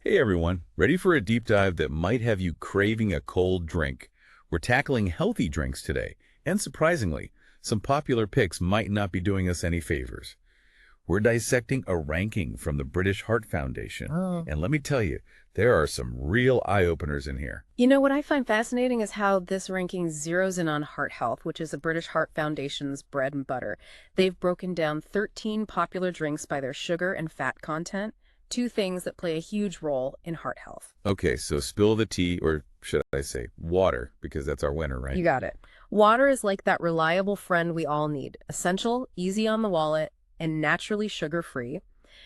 Hey everyone, ready for a deep dive that might have you craving a cold drink? We're tackling healthy drinks today, and surprisingly, some popular picks might not be doing us any favors. We're dissecting a ranking from the British Heart Foundation, Oh. and let me tell you, there are some real eye-openers in here. You know, what I find fascinating is how this ranking zeroes in on heart health, which is the British Heart Foundation's bread and butter. They've broken down 13 popular drinks by their sugar and fat content, two things that play a huge role in heart health. Okay, so spill the tea, or should I say water, because that's our winner, right? You got it. Water is like that reliable friend we all need, essential, easy on the wallet, and naturally sugar-free.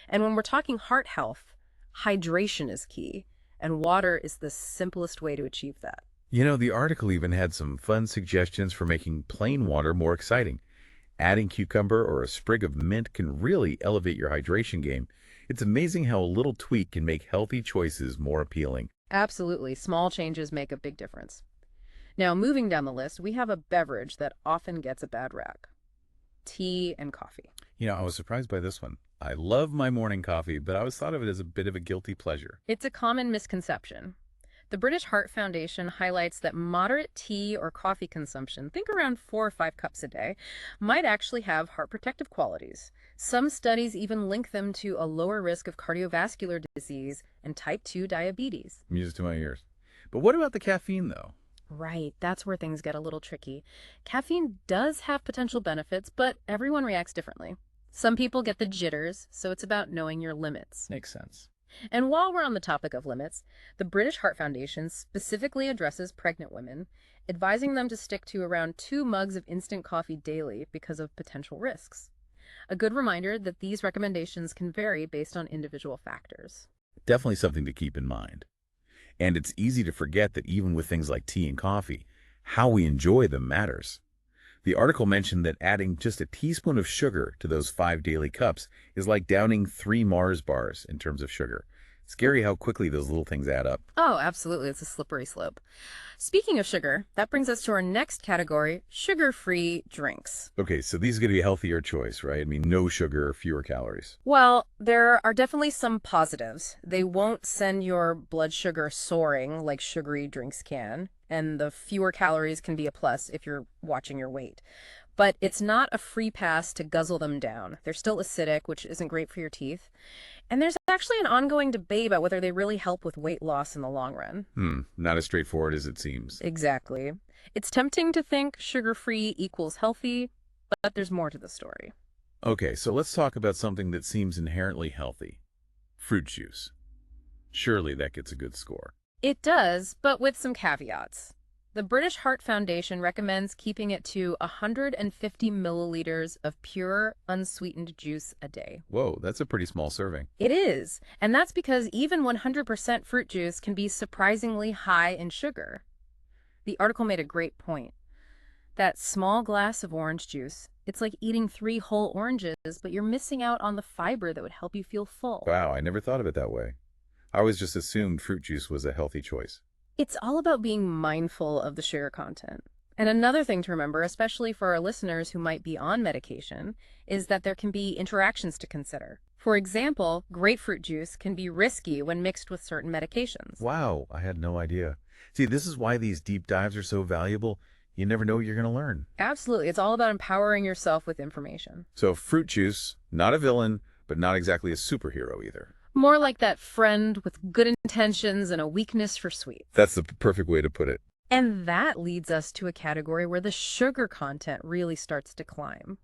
And when we're talking heart health, hydration is key, and water is the simplest way to achieve that. You know, the article even had some fun suggestions for making plain water more exciting. Adding cucumber or a sprig of mint can really elevate your hydration game. It's amazing how a little tweak can make healthy choices more appealing. Absolutely. Small changes make a big difference. Now, moving down the list, we have a beverage that often gets a bad rap: tea and coffee. You know, I was surprised by this one. I love my morning coffee, but I always thought of it as a bit of a guilty pleasure. It's a common misconception. The British Heart Foundation highlights that moderate tea or coffee consumption, think around 4 or 5 cups a day, might actually have heart protective qualities. Some studies even link them to a lower risk of cardiovascular disease and type 2 diabetes. Music to my ears. But what about the caffeine, though? Right, that's where things get a little tricky. Caffeine does have potential benefits, but everyone reacts differently. Some people get the jitters, so it's about knowing your limits. Makes sense. And while we're on the topic of limits, the British Heart Foundation specifically addresses pregnant women, advising them to stick to around 2 mugs of instant coffee daily because of potential risks. A good reminder that these recommendations can vary based on individual factors. Definitely something to keep in mind. And it's easy to forget that even with things like tea and coffee, how we enjoy them matters. The article mentioned that adding just a teaspoon of sugar to those 5 daily cups is like downing 3 Mars bars in terms of sugar. Scary how quickly those little things add up. Oh, absolutely. It's a slippery slope. Speaking of sugar, that brings us to our next category: sugar-free drinks. Okay, so these are going to be a healthier choice, right? I mean, no sugar, fewer calories. Well, there are definitely some positives. They won't send your blood sugar soaring like sugary drinks can, and the fewer calories can be a plus if you're watching your weight. But it's not a free pass to guzzle them down. They're still acidic, which isn't great for your teeth. And there's actually an ongoing debate about whether they really help with weight loss in the long run. Not as straightforward as it seems. Exactly. It's tempting to think sugar-free equals healthy, but there's more to the story. Okay, so let's talk about something that seems inherently healthy. Fruit juice. Surely that gets a good score. It does, but with some caveats. The British Heart Foundation recommends keeping it to 150 milliliters of pure, unsweetened juice a day. Whoa, that's a pretty small serving. It is, and that's because even 100% fruit juice can be surprisingly high in sugar. The article made a great point. That small glass of orange juice, it's like eating 3 whole oranges, but you're missing out on the fiber that would help you feel full. Wow, I never thought of it that way. I always just assumed fruit juice was a healthy choice. It's all about being mindful of the sugar content. And another thing to remember, especially for our listeners who might be on medication, is that there can be interactions to consider. For example, grapefruit juice can be risky when mixed with certain medications. Wow, I had no idea. See, this is why these deep dives are so valuable. You never know what you're going to learn. Absolutely. It's all about empowering yourself with information. So fruit juice, not a villain, but not exactly a superhero either. More like that friend with good intentions and a weakness for sweets. That's the perfect way to put it. And that leads us to a category where the sugar content really starts to climb: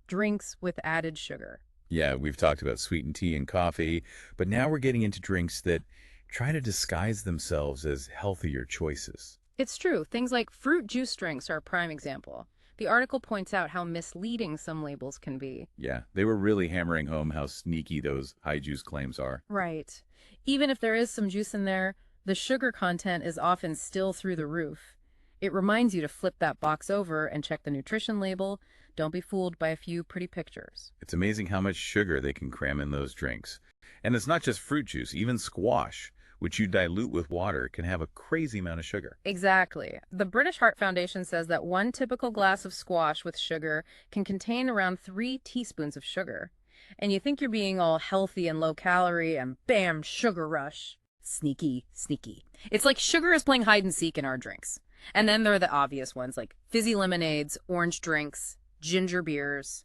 drinks with added sugar. Yeah, we've talked about sweetened tea and coffee, but now we're getting into drinks that try to disguise themselves as healthier choices. It's true. Things like fruit juice drinks are a prime example. The article points out how misleading some labels can be. Yeah, they were really hammering home how sneaky those high juice claims are. Right. Even if there is some juice in there, the sugar content is often still through the roof. It reminds you to flip that box over and check the nutrition label. Don't be fooled by a few pretty pictures. It's amazing how much sugar they can cram in those drinks. And it's not just fruit juice, even squash, which you dilute with water, can have a crazy amount of sugar. Exactly. The British Heart Foundation says that one typical glass of squash with sugar can contain around 3 teaspoons of sugar. And you think you're being all healthy and low calorie, and bam, sugar rush. Sneaky, sneaky. It's like sugar is playing hide and seek in our drinks. And then there are the obvious ones like fizzy lemonades, orange drinks, ginger beers,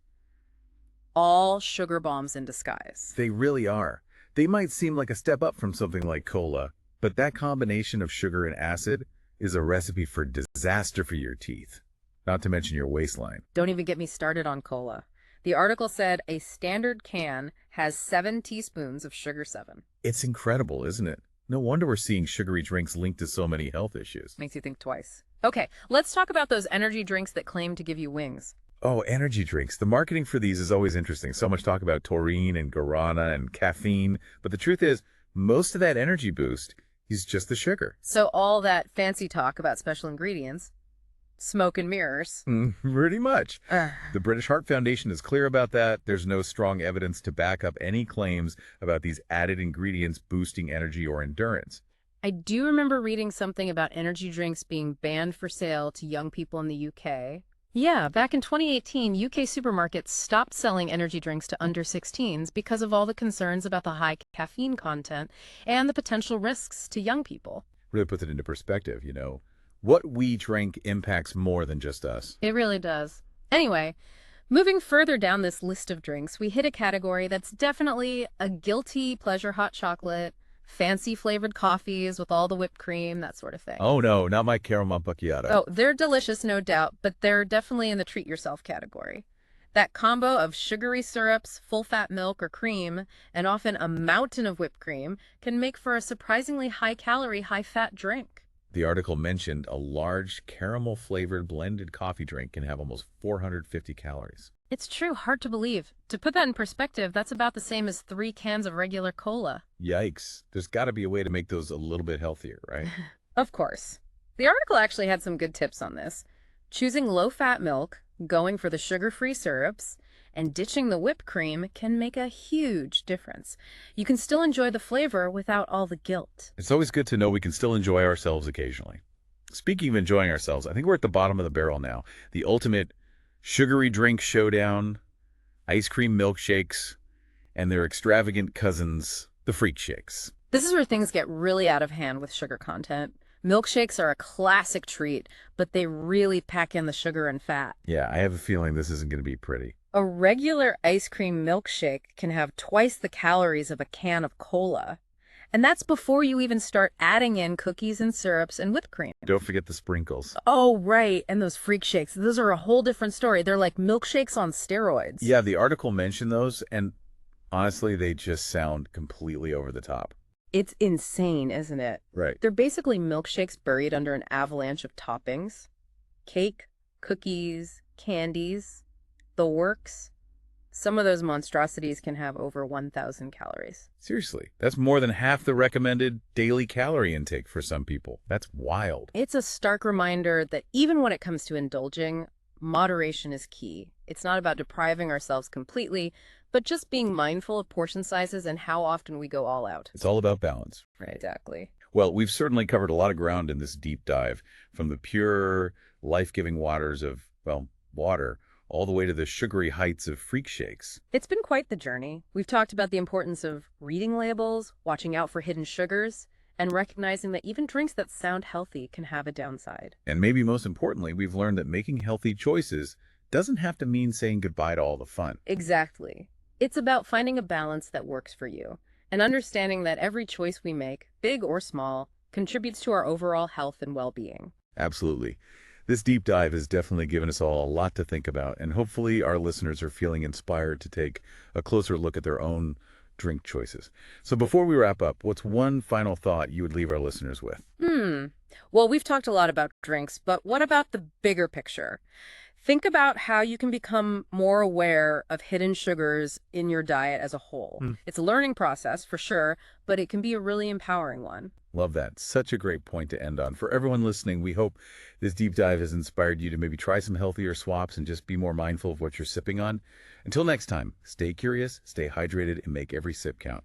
all sugar bombs in disguise. They really are. They might seem like a step up from something like cola, but that combination of sugar and acid is a recipe for disaster for your teeth, not to mention your waistline. Don't even get me started on cola. The article said a standard can has 7 teaspoons of sugar 7. It's incredible, isn't it? No wonder we're seeing sugary drinks linked to so many health issues. Makes you think twice. Okay, let's talk about those energy drinks that claim to give you wings. Oh, energy drinks. The marketing for these is always interesting. So much talk about taurine and guarana and caffeine, but the truth is, most of that energy boost is just the sugar. So all that fancy talk about special ingredients, smoke and mirrors. Pretty much. Ugh. The British Heart Foundation is clear about that. There's no strong evidence to back up any claims about these added ingredients boosting energy or endurance. I do remember reading something about energy drinks being banned for sale to young people in the UK. Yeah, back in 2018, UK supermarkets stopped selling energy drinks to under 16s because of all the concerns about the high caffeine content and the potential risks to young people. Really puts it into perspective, What we drink impacts more than just us. It really does. Anyway, moving further down this list of drinks, we hit a category that's definitely a guilty pleasure hot chocolate, fancy flavored coffees with all the whipped cream, that sort of thing. Oh no, not my caramel macchiato. Oh, they're delicious, no doubt, but they're definitely in the treat yourself category. That combo of sugary syrups, full-fat milk or cream, and often a mountain of whipped cream can make for a surprisingly high-calorie, high-fat drink. The article mentioned a large caramel-flavored blended coffee drink can have almost 450 calories. It's true, hard to believe. To put that in perspective, that's about the same as 3 cans of regular cola. Yikes. There's got to be a way to make those a little bit healthier, right? Of course. The article actually had some good tips on this. Choosing low-fat milk, going for the sugar-free syrups, and ditching the whipped cream can make a huge difference. You can still enjoy the flavor without all the guilt. It's always good to know we can still enjoy ourselves occasionally. Speaking of enjoying ourselves, I think we're at the bottom of the barrel now. The ultimate sugary drink showdown, ice cream milkshakes, and their extravagant cousins, the freak shakes. This is where things get really out of hand with sugar content. Milkshakes are a classic treat, but they really pack in the sugar and fat. Yeah, I have a feeling this isn't going to be pretty. A regular ice cream milkshake can have twice the calories of a can of cola. And that's before you even start adding in cookies and syrups and whipped cream. Don't forget the sprinkles. Oh, right. And those freak shakes. Those are a whole different story. They're like milkshakes on steroids. Yeah, the article mentioned those, and honestly, they just sound completely over the top. It's insane, isn't it? Right. They're basically milkshakes buried under an avalanche of toppings. Cake, cookies, candies, the works. Some of those monstrosities can have over 1,000 calories. Seriously, that's more than half the recommended daily calorie intake for some people. That's wild. It's a stark reminder that even when it comes to indulging, moderation is key. It's not about depriving ourselves completely, but just being mindful of portion sizes and how often we go all out. It's all about balance. Right, exactly. Well, we've certainly covered a lot of ground in this deep dive, from the pure, life-giving waters of, water, all the way to the sugary heights of freak shakes. It's been quite the journey. We've talked about the importance of reading labels, watching out for hidden sugars, and recognizing that even drinks that sound healthy can have a downside. And maybe most importantly, we've learned that making healthy choices doesn't have to mean saying goodbye to all the fun. Exactly. It's about finding a balance that works for you, and understanding that every choice we make, big or small, contributes to our overall health and well-being. Absolutely. This deep dive has definitely given us all a lot to think about, and hopefully our listeners are feeling inspired to take a closer look at their own drink choices. So before we wrap up, what's one final thought you would leave our listeners with? Well, we've talked a lot about drinks, but what about the bigger picture? Think about how you can become more aware of hidden sugars in your diet as a whole. It's a learning process, for sure, but it can be a really empowering one. Love that. Such a great point to end on. For everyone listening, we hope this deep dive has inspired you to maybe try some healthier swaps and just be more mindful of what you're sipping on. Until next time, stay curious, stay hydrated, and make every sip count.